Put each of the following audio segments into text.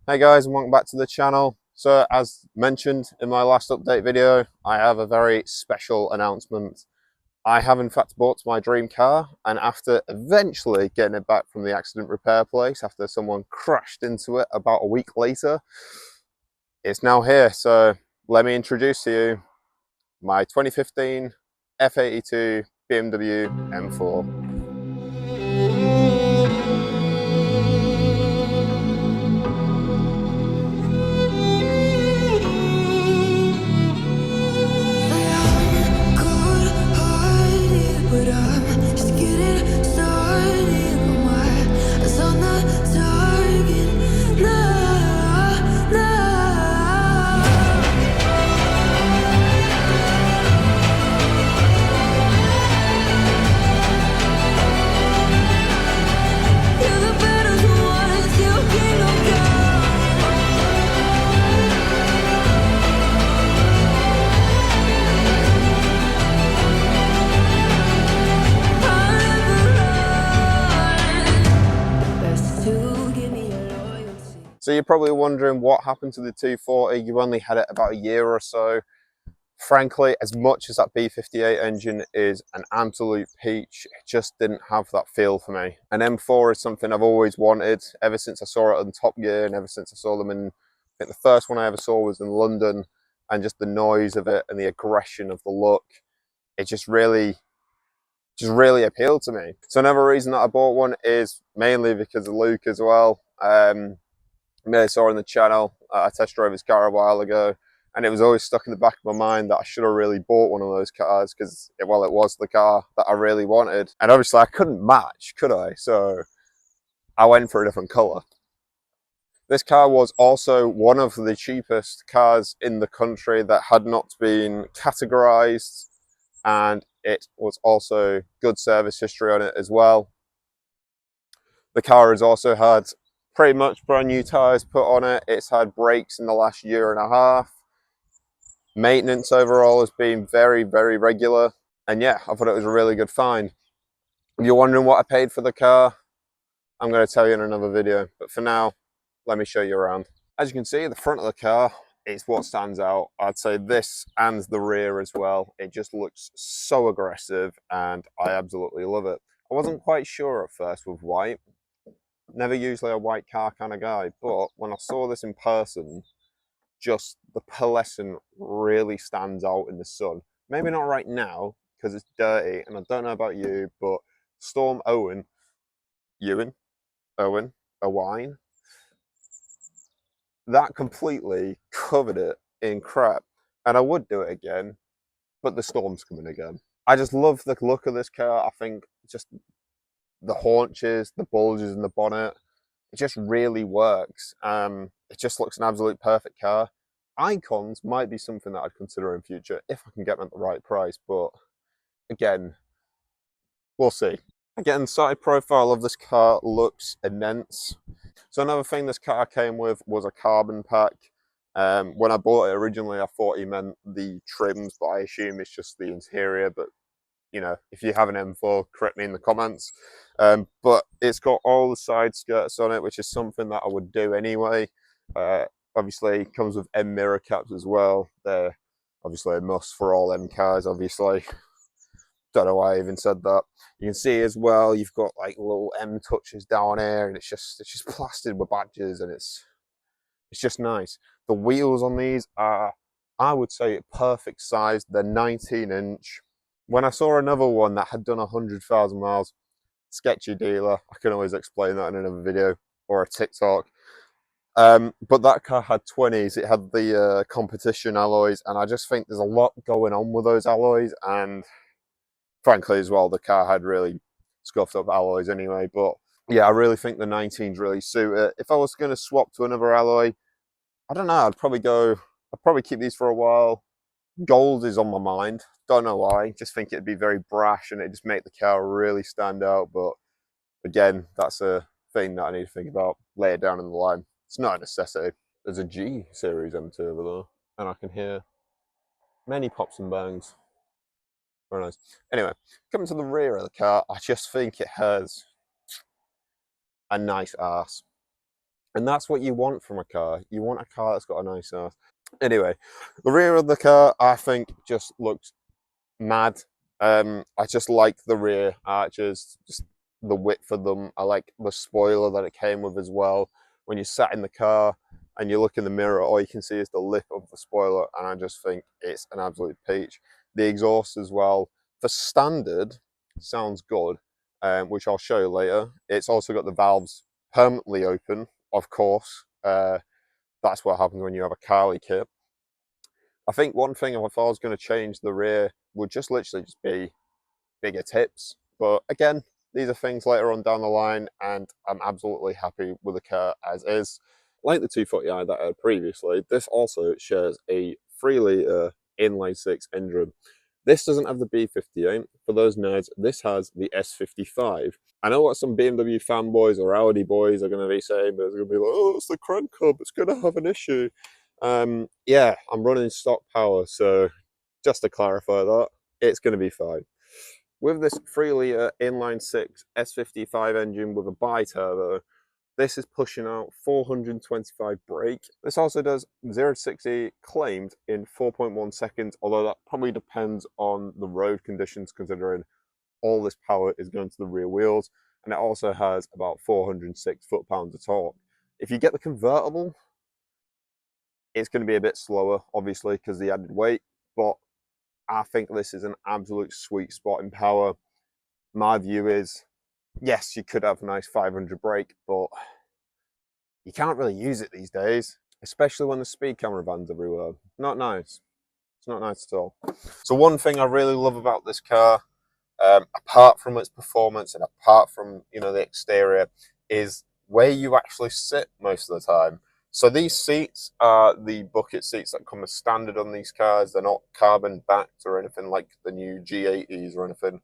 Hey guys, and welcome back to the channel. So as mentioned in my last update video, I have a very special announcement. I have in fact bought my dream car, and after eventually getting it back from the accident repair place after someone crashed into it about a week later, it's now here. So let me introduce to you my 2015 F82 BMW M4. So you're probably wondering what happened to the 240. You only had it about a year or so. Frankly, as much as that B58 engine is an absolute peach, it just didn't have that feel for me. An M4 is something I've always wanted ever since I saw it on Top Gear, and ever since I saw them in, I think the first one I ever saw was in London, and just the noise of it and the aggression of the look, it just really appealed to me. So another reason that I bought one is mainly because of Luke as well. I may have saw on the channel. I test drove his car a while ago, and it was always stuck in the back of my mind that I should have really bought one of those cars because, well, it was the car that I really wanted. And obviously I couldn't match, could I? So I went for a different colour. This car was also one of the cheapest cars in the country that had not been categorised, and it was also good service history on it as well. The car has also had pretty much brand new tyres put on it. It's had brakes in the last year and a half. Maintenance overall has been very, very regular. And yeah, I thought it was a really good find. If you're wondering what I paid for the car, I'm going to tell you in another video. But for now, let me show you around. As you can see, the front of the car is what stands out. I'd say this and the rear as well. It just looks so aggressive and I absolutely love it. I wasn't quite sure at first with white. Never usually a white car kind of guy, but when I saw this in person, just the pearlescent really stands out in the sun. Maybe not right now because it's dirty, and I don't know about you, but Storm Owen, Owen, that completely covered it in crap. And I would do it again, but the storm's coming again. I just love the look of this car. I think just the haunches, the bulges in the bonnet, it just really works. It just looks an absolute perfect car. Icons might be something that I'd consider in future if I can get them at the right price, but again, we'll see. Again, the side profile of this car looks immense. So another thing this car came with was a carbon pack. When I bought it originally, I thought he meant the trims, but I assume it's just the interior. But you know, if you have an M4, correct me in the comments. But it's got all the side skirts on it, which is something that I would do anyway. Obviously, it comes with M mirror caps as well. They're obviously a must for all M cars, obviously. Don't know why I even said that. You can see as well, you've got like little M touches down here, and it's just plastered with badges, and it's just nice. The wheels on these are, I would say, perfect size. They're 19-inch. When I saw another one that had done 100,000 miles, sketchy dealer, I can always explain that in another video or a TikTok. But that car had 20s. It had the competition alloys, and I just think there's a lot going on with those alloys. And frankly, as well, the car had really scuffed up alloys anyway. But yeah, I really think the 19s really suit it. If I was going to swap to another alloy, I don't know. I'd probably keep these for a while. Gold is on my mind. Don't know why. Just think it'd be very brash and it'd just make the car really stand out. But again, that's a thing that I need to think about later down in the line. It's not a necessity. There's a G series M2 over there, and I can hear many pops and bangs. Very nice. Anyway, coming to the rear of the car, I just think it has a nice arse. And that's what you want from a car. You want a car that's got a nice earth. Anyway, the rear of the car, I think, just looks mad. I just like the rear arches, just the width of them. I like the spoiler that it came with as well. When you sat in the car and you look in the mirror, all you can see is the lip of the spoiler, and I just think it's an absolute peach. The exhaust as well, for standard, sounds good, which I'll show you later. It's also got the valves permanently open, of course. That's what happens when you have a Carly kit. I think one thing, if I was going to change the rear, would just literally just be bigger tips. But again, these are things later on down the line, and I'm absolutely happy with the car as is. Like the 240i that I had previously, this also shares a 3-litre inline 6 engine. This doesn't have the B58. For those nerds, this has the S55. I know what some BMW fanboys or Audi boys are going to be saying, but it's going to be like, oh, it's the crank hub, it's going to have an issue. Yeah, I'm running stock power, so just to clarify that, it's going to be fine. With this 3-litre inline 6 S55 engine with a bi-turbo, this is pushing out 425 brake. This also does 0 to 60 claimed in 4.1 seconds, although that probably depends on the road conditions, considering all this power is going to the rear wheels, and it also has about 406 foot-pounds of torque. If you get the convertible, it's going to be a bit slower, obviously, because the added weight, but I think this is an absolute sweet spot in power. My view is, yes, you could have a nice 500 brake, but you can't really use it these days, especially when the speed camera van's everywhere. Not nice. It's not nice at all. So one thing I really love about this car, apart from its performance and apart from, you know, the exterior, is where you actually sit most of the time. So these seats are the bucket seats that come as standard on these cars. They're not carbon backed or anything like the new G80s or anything.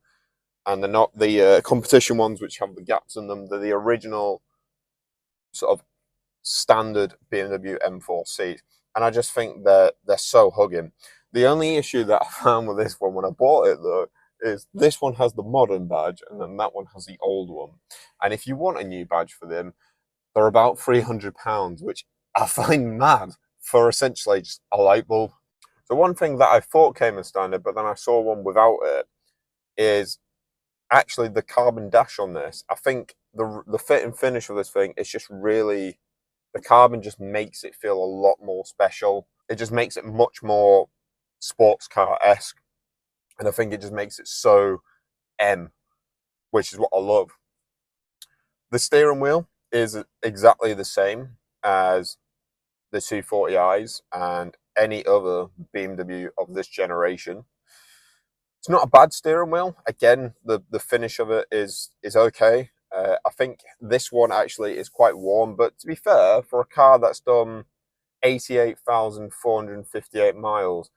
And they're not the competition ones which have the gaps in them. They're the original sort of standard BMW M4 seat. And I just think they're so hugging. The only issue that I found with this one when I bought it, though, is this one has the modern badge and then that one has the old one. And if you want a new badge for them, they're about £300, which I find mad for essentially just a light bulb. So one thing that I thought came as standard, but then I saw one without it, is actually the carbon dash on this. I think the fit and finish of this thing is just really, the carbon just makes it feel a lot more special. It just makes it much more sports car-esque. And I think it just makes it so M, which is what I love. The steering wheel is exactly the same as the 240i's and any other BMW of this generation. It's not a bad steering wheel. Again, the finish of it is okay. I think this one actually is quite warm, but to be fair, for a car that's done 88,458 miles,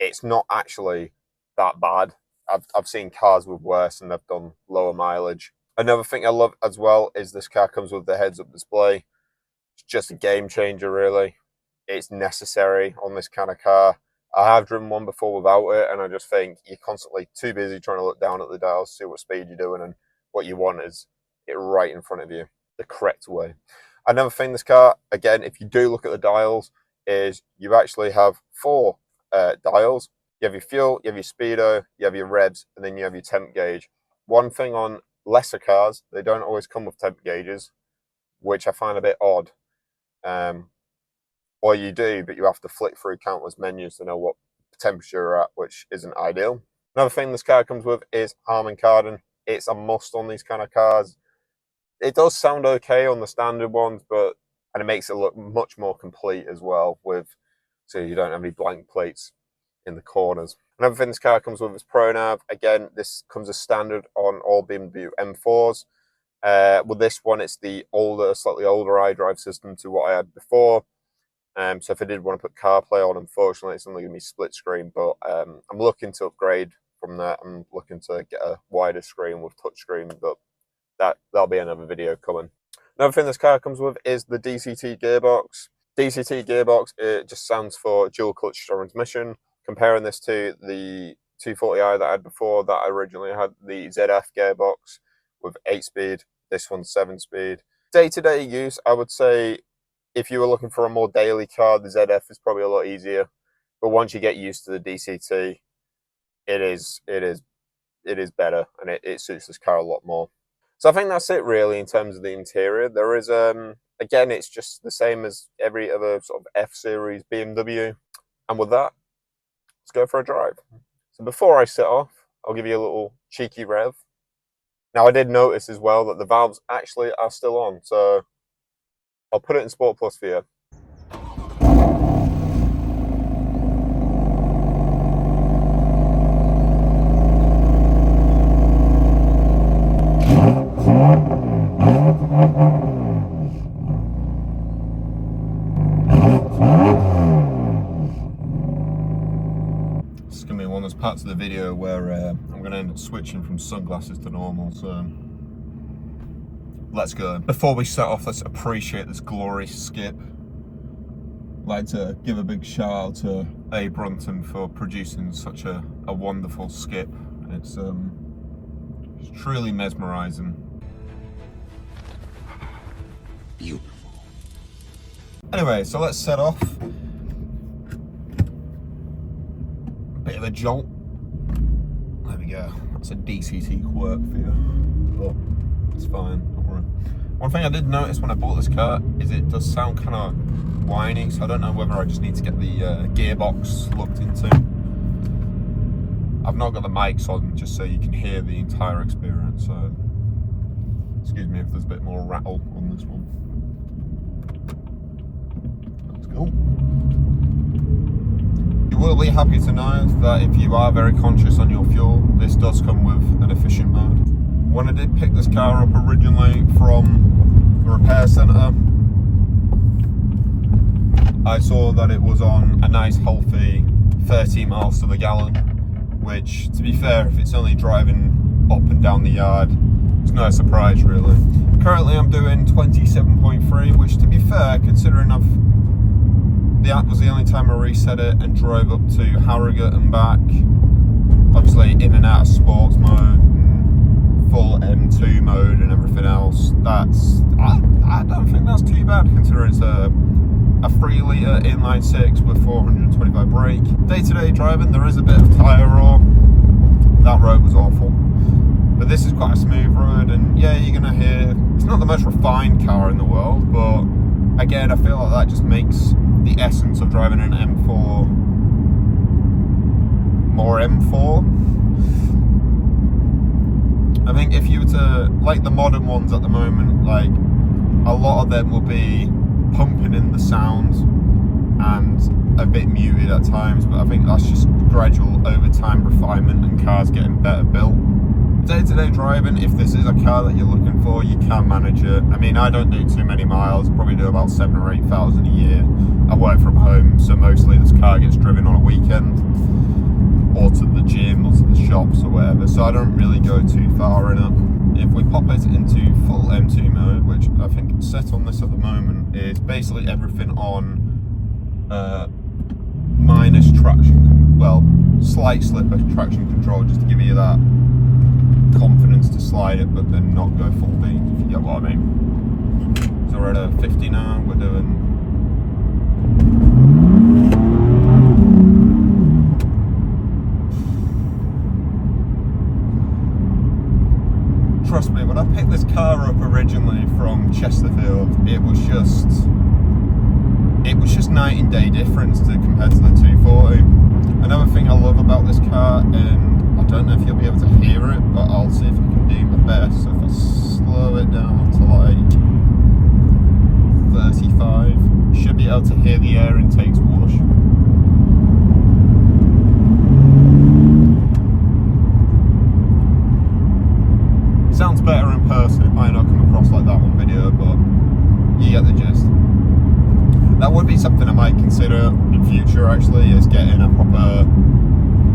it's not actually that bad. I've seen cars with worse and they've done lower mileage. Another thing I love as well is this car comes with the heads-up display. It's just a game changer, really. It's necessary on this kind of car. I have driven one before without it, and I just think you're constantly too busy trying to look down at the dials, see what speed you're doing, and what you want is it right in front of you, the correct way. Another thing, this car, again, if you do look at the dials, is you actually have 4 dials. You have your fuel, you have your speedo, you have your revs, and then you have your temp gauge. One thing on lesser cars, they don't always come with temp gauges, which I find a bit odd. Or you do, but you have to flick through countless menus to know what temperature you're at, which isn't ideal. Another thing this car comes with is Harman Kardon. It's a must on these kind of cars. It does sound okay on the standard ones, and it makes it look much more complete as well, so you don't have any blank plates in the corners. Another thing this car comes with is ProNav. Again, this comes as standard on all BMW M4s. With this one, it's the slightly older iDrive system to what I had before. So if I did want to put CarPlay on, unfortunately, it's only going to be split screen. But I'm looking to upgrade from that. I'm looking to get a wider screen with touchscreen, but that'll be another video coming. Another thing this car comes with is the DCT gearbox. DCT gearbox, it just stands for dual clutch transmission. Comparing this to the 240i that I had before, that I originally had the ZF gearbox with 8-speed. This one's 7-speed. Day-to-day use, I would say if you were looking for a more daily car, the ZF is probably a lot easier. But once you get used to the DCT, it is better, and it suits this car a lot more. So I think that's it really in terms of the interior. There is again, it's just the same as every other sort of F series BMW. And with that, let's go for a drive. So before I set off, I'll give you a little cheeky rev. Now I did notice as well that the valves actually are still on, so I'll put it in Sport Plus for you. This is going to be one of those parts of the video where I'm going to end up switching from sunglasses to normal, so let's go. Before we set off, let's appreciate this glorious skip. I'd like to give a big shout out to A. Brunton for producing such a wonderful skip. It's truly mesmerising. Beautiful. Anyway, so let's set off. Bit of a jolt. There we go. That's a DCT quirk for you. But it's fine, don't worry. One thing I did notice when I bought this car is it does sound kind of whiny, so I don't know whether I just need to get the gearbox looked into. I've not got the mics on just so you can hear the entire experience, so excuse me if there's a bit more rattle on this one. Let's go. You will be happy to know that if you are very conscious on your fuel, this does come with an efficient mode. When I did pick this car up originally from the repair centre, I saw that it was on a nice healthy 30 miles to the gallon, which, to be fair, if it's only driving up and down the yard, it's no surprise really. Currently I'm doing 27.3, which, to be fair, considering that was the only time I reset it and drove up to Harrogate and back, obviously in and out of sports mode and full M2 mode and everything else. I don't think that's too bad considering it's a 3 litre inline 6 with 425 brake. Day-to-day driving, there is a bit of tyre roar. That road was awful. But this is quite a smooth road, and yeah, you're gonna hear, it's not the most refined car in the world, but again, I feel like that just makes the essence of driving an M4 more M4. I think if you were to, like the modern ones at the moment, like a lot of them will be pumping in the sound and a bit muted at times, but I think that's just gradual over time refinement and cars getting better built. Day-to-day driving, if this is a car that you're looking for, you can manage it. I mean, I don't do too many miles, probably do about 7,000 or 8,000 a year. I work from home, so mostly this car gets driven on a weekend, or to the gym, or to the shops, or whatever, so I don't really go too far in it. If we pop it into full M2 mode, which I think set on this at the moment, is basically everything on minus traction, well, slight slipper traction control, just to give you that confidence to slide it but then not go full beam, if you get what I mean. So we're at a 50 now, we're doing trust me, when I picked this car up originally from Chesterfield, it was just night and day difference compared to the 240. Another thing I love about this car, and I don't know if you'll be able to hear it, but I'll see if I can do my best. So if I slow it down to like 35, you should be able to hear the air intakes whoosh. Sounds better in person. It might not come across like that on video, but you get the gist. That would be something I might consider in future, actually, is getting a proper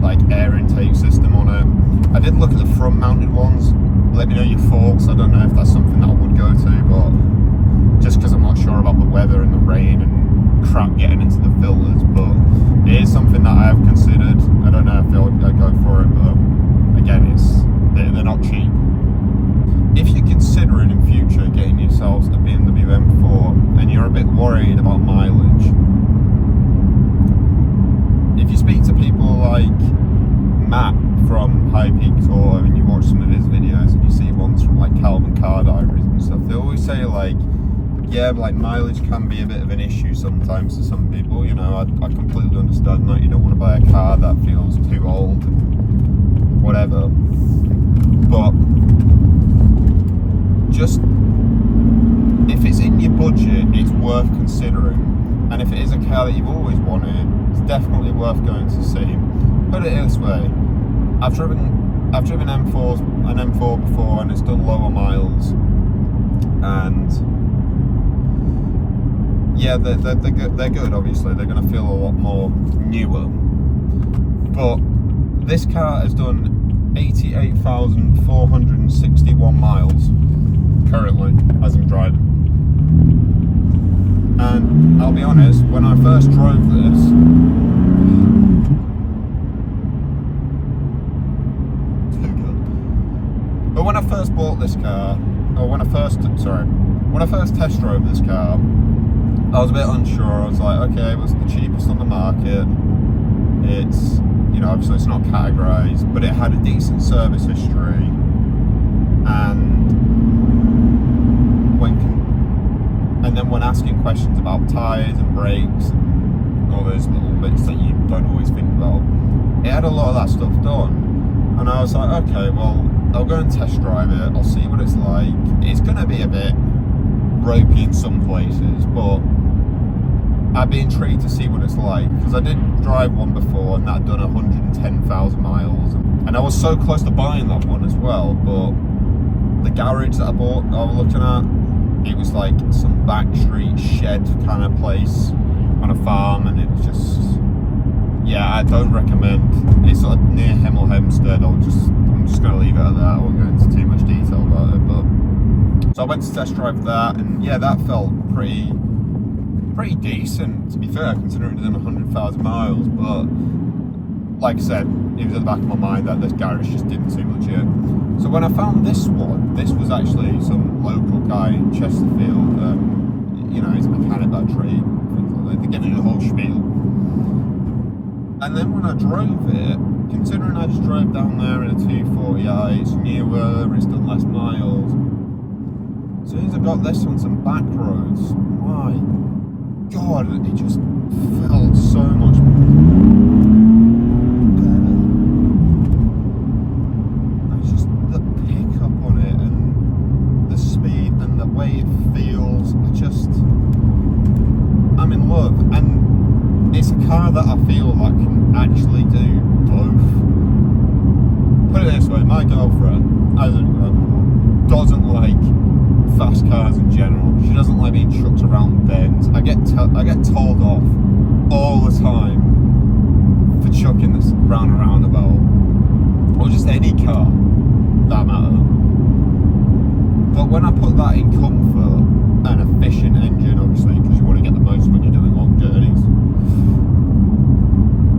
like air intake system on it. I did look at the front mounted ones. Let me know your thoughts. I don't know if that's something that I would go to, but just because I'm not sure about the weather and the rain and crap getting into the filters, but it is something that I have considered. I don't know if I'd go for it, but again, they're not cheap. If you're considering in future getting yourselves a BMW M4 and you're a bit worried about mileage, if you speak to people like Matt from High Peak Tour and you watch some of his videos and you see ones from like Calvin Car Diaries and stuff, they always say like, yeah, like mileage can be a bit of an issue sometimes to some people. You know, I completely understand that. You don't want to buy a car that feels too old, whatever. But just, if it's in your budget, it's worth considering. And if it is a car that you've always wanted, it's definitely worth going to see. Put it this way, I've driven an M4 before, and it's done lower miles, and yeah, they're good. Obviously, they're going to feel a lot more newer. But this car has done 88,461 miles currently as I'm driving. And I'll be honest, when I first drove this, too good. But when I first bought this car, or when I first test drove this car, I was a bit unsure. I was like, okay, what's the cheapest on the market? It's, you know, obviously it's not categorized, but it had a decent service history. And then when asking questions about tyres and brakes and all those little bits that you don't always think about, it had a lot of that stuff done. And I was like, okay, well, I'll go and test drive it. I'll see what it's like. It's going to be a bit ropey in some places, but I'd be intrigued to see what it's like, because I did drive one before and that had done 110,000 miles. And I was so close to buying that one as well, but the garage that I was looking at, it was like some backstreet shed kind of place on a farm, and it was just, yeah, I don't recommend. It's sort of near Hemel Hempstead. I'm just going to leave it at that. I won't go into too much detail about it. But so I went to test drive that, and yeah, that felt pretty decent, to be fair, considering it's done 100,000 miles. But like I said, it was at the back of my mind that this garage just didn't seem legit. So when I found this one, this was actually some local guy in Chesterfield. You know, he's a mechanic by trade. They're giving the whole spiel. And then when I drove it, considering I just drove down there in a 240i, it's newer, it's done less miles. As soon as I got this on some back roads, my God, it just felt so much better. It's just the pickup on it and the speed and the way it feels. I'm in love. And it's a car that I feel like can actually do both. Put it this way, my girlfriend, as an example, doesn't like fast cars in general. She doesn't like being chucked around bends. I get told off all the time for chucking this round a roundabout, or just any car, that matter. But when I put that in comfort and efficient engine, obviously, because you want to get the most when you're doing long journeys,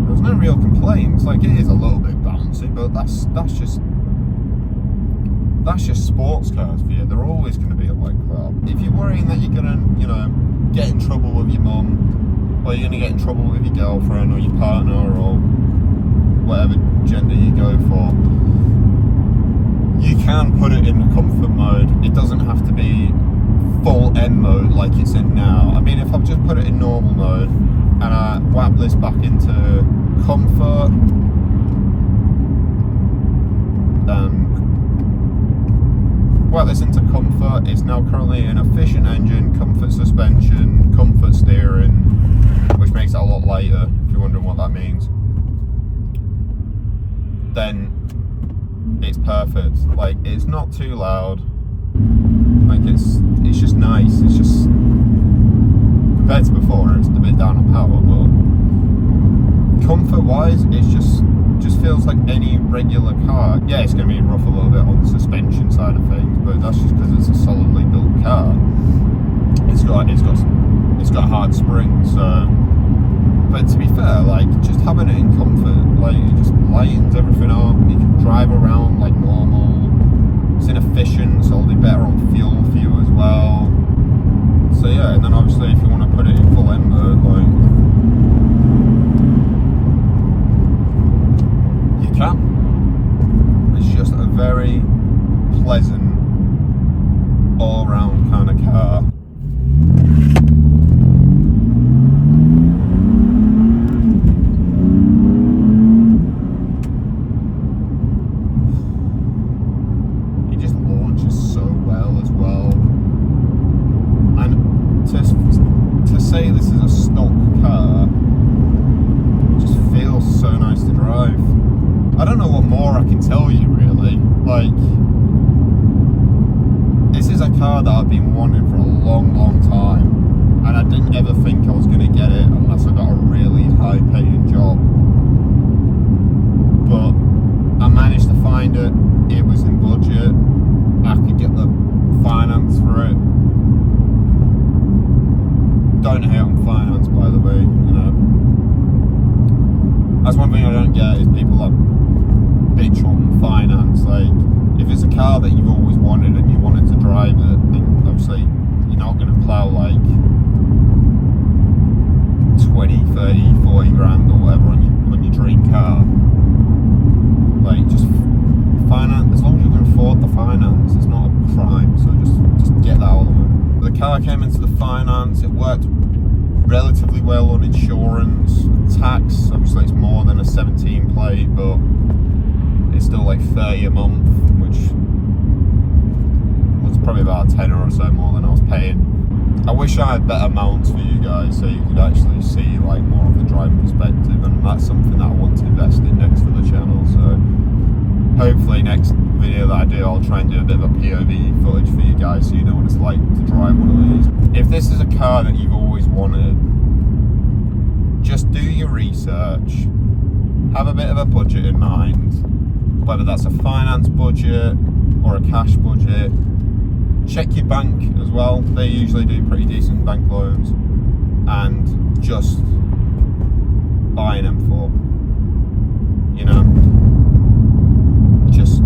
there's no real complaints. Like, it is a little bit bouncy, but that's just sports cars for you. They're always going to be like that. If you're worrying that you're going to, you know, get in trouble with your mum, or you're going to get in trouble with your girlfriend or your partner or whatever gender you go for, you can put it in the comfort mode. It doesn't have to be full N mode like it's in now. I mean, if I've just put it in normal mode and I whap this back into comfort, it's now currently an efficient engine, comfort suspension, comfort steering, which makes it a lot lighter, if you're wondering what that means. Then it's perfect. Like, it's not too loud. Like, it's just nice. It's just, compared to before, it's a bit down on power, but comfort wise, it's just feels like any regular car. Yeah, it's going to be rough a little bit on the suspension side of things, but that's just because it's a solidly built car. It's got hard springs, so. But to be fair, like, just having it in comfort, like, it just lightens everything up. You can drive around like normal, It's inefficient, so it'll be better on fuel for you as well. So yeah, and then obviously if you want to put it in full end mode, like, you can. It's just a very pleasant, all-round kind of car. It just launches so well as well. And to say this is a stock car just feels so nice to drive. I don't know what more I can tell you, really. Like, this is a car that I've been wanting for a long, long time, and I didn't ever think I was going to get it unless I got a really high-paying job. But I managed to find it. It was in budget. I could get the finance for it. Don't hate on finance, by the way. You know, that's one thing I don't get is people that bitch on finance. Like, if it's a car that you've always wanted and you wanted to drive it, then obviously you're not going to plough like 20, 30, 40 grand or whatever on your dream car. Like, just finance, as long as you can afford the finance, it's not a crime, so just get that out of it. The car came into the finance, it worked relatively well on insurance, tax, obviously it's more than a 17 plate, but it's still like 30 a month, which was probably about a tenner or so more than I was paying. I wish I had better mounts for you guys so you could actually see like more of the driving perspective, and that's something that I want to invest in next for the channel. So hopefully next video that I do, I'll try and do a bit of a POV footage for you guys so you know what it's like to drive one of these. If this is a car that you've always wanted, just do your research, have a bit of a budget in mind, whether that's a finance budget or a cash budget. Check your bank as well, they usually do pretty decent bank loans, and just buy an M4, you know, just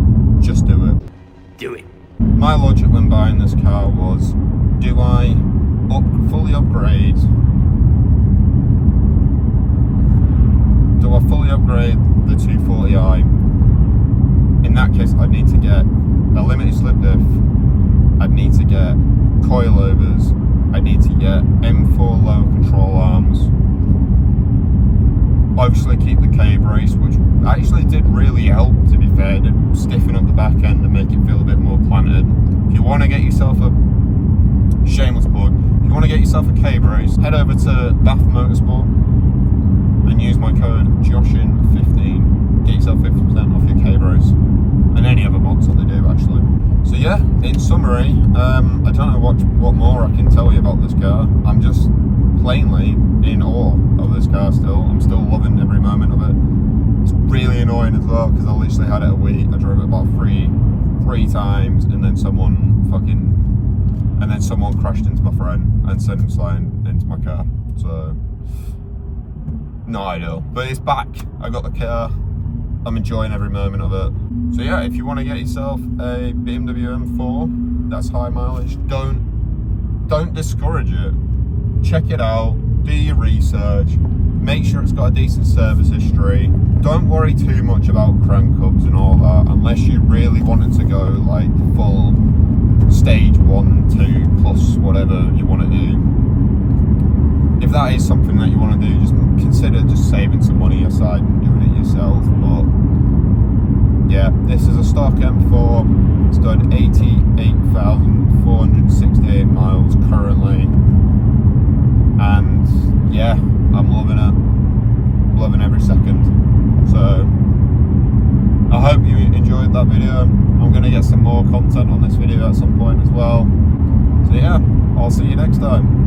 do it. Do it. My logic when buying this car was, do I fully upgrade? Do I fully upgrade the 240i? In that case, I'd need to get a limited slip diff, I'd need to get coilovers, I'd need to get M4 lower control arms, obviously keep the K-brace, which actually did really help, to be fair. It did stiffen up the back end and make it feel a bit more planted. If you want to get yourself a shameless plug, if you want to get yourself a K-brace, head over to Bath Motorsport and use my code JOSHIN15. Get yourself 50% off your K-brace and any other mods that they do, actually. So yeah, in summary, I don't know what more I can tell you about this car. I'm just plainly in awe of this car still. I'm still loving every moment of it. It's really annoying as well because I literally had it a week. I drove it about three times, and then someone crashed into my friend and sent him sliding into my car. So not ideal, but it's back. I got the car. I'm enjoying every moment of it. So yeah, if you want to get yourself a BMW M4 that's high mileage, don't discourage it. Check it out, do your research, make sure it's got a decent service history. Don't worry too much about crank hubs and all that, unless you really wanted to go like full stage 1, 2 plus whatever you want to do. If that is something that you want to do, just consider just saving some money aside and doing it yourself. But yeah, this is a stock M4. It's done 88,468 miles currently, and yeah, I'm loving it. Loving every second. So I hope you enjoyed that video. I'm going to get some more content on this video at some point as well. So yeah, I'll see you next time.